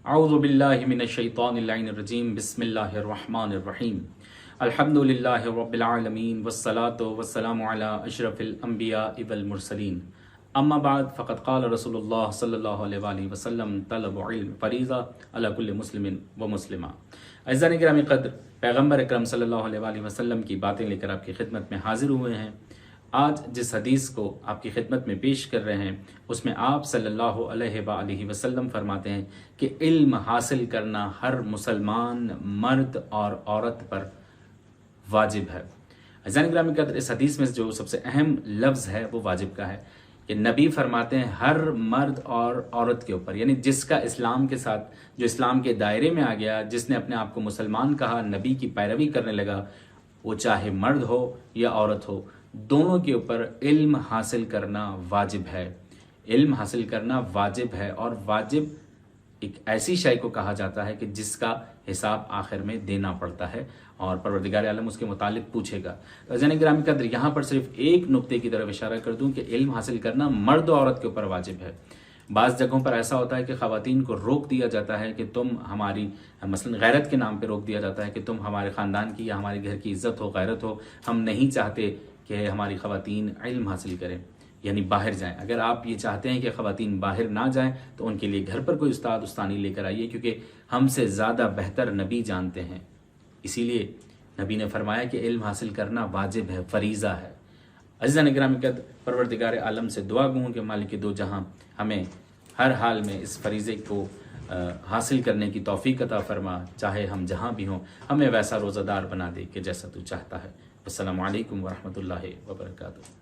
اعوذ باللہ من الشیطان اللعین الرجیم بسم اللہ الرحمن الرحیم الحمدللہ رب العالمین والصلاة والسلام علی اشرف الانبیاء والمرسلین اما بعد فقد قال رسول اللہ صلی اللہ علیہ وآلہ وسلم طلب علم فریضہ علی کل مسلم و مسلمہ۔ اعزائے گرامی قدر، پیغمبر اکرم صلی اللہ علیہ وآلہ وسلم کی باتیں لے کر آپ کی خدمت میں حاضر ہوئے ہیں۔ آج جس حدیث کو آپ کی خدمت میں پیش کر رہے ہیں اس میں آپ صلی اللہ علیہ وآلہ وسلم فرماتے ہیں کہ علم حاصل کرنا ہر مسلمان مرد اور عورت پر واجب ہے۔ عزیزان گرامی قدر، اس حدیث میں جو سب سے اہم لفظ ہے وہ واجب کا ہے کہ نبی فرماتے ہیں ہر مرد اور عورت کے اوپر، یعنی جس کا اسلام کے ساتھ، جو اسلام کے دائرے میں آ گیا، جس نے اپنے آپ کو مسلمان کہا، نبی کی پیروی کرنے لگا، وہ چاہے مرد ہو یا عورت ہو، دونوں کے اوپر علم حاصل کرنا واجب ہے۔ علم حاصل کرنا واجب ہے، اور واجب ایک ایسی شے کو کہا جاتا ہے کہ جس کا حساب آخر میں دینا پڑتا ہے اور پروردگار عالم اس کے متعلق پوچھے گا۔ عزیزان گرامی قدر، یہاں پر صرف ایک نقطے کی طرف اشارہ کر دوں کہ علم حاصل کرنا مرد و عورت کے اوپر واجب ہے۔ بعض جگہوں پر ایسا ہوتا ہے کہ خواتین کو روک دیا جاتا ہے کہ تم ہماری، مثلا غیرت کے نام پہ روک دیا جاتا ہے کہ تم ہمارے خاندان کی یا ہمارے گھر کی عزت ہو، غیرت ہو، ہم نہیں چاہتے کہ ہماری خواتین علم حاصل کریں، یعنی باہر جائیں۔ اگر آپ یہ چاہتے ہیں کہ خواتین باہر نہ جائیں تو ان کے لیے گھر پر کوئی استاد استانی لے کر آئیے، کیونکہ ہم سے زیادہ بہتر نبی جانتے ہیں۔ اسی لیے نبی نے فرمایا کہ علم حاصل کرنا واجب ہے، فریضہ ہے۔ عزیزان گرامی قدر، پروردگار عالم سے دعا گو ہوں کہ مالک دو جہاں ہمیں ہر حال میں اس فریضے کو حاصل کرنے کی توفیق عطا فرما، چاہے ہم جہاں بھی ہوں، ہمیں ویسا روزہ دار بنا دے کہ جیسا تو چاہتا ہے۔ السلام علیکم ورحمۃ اللہ وبرکاتہ۔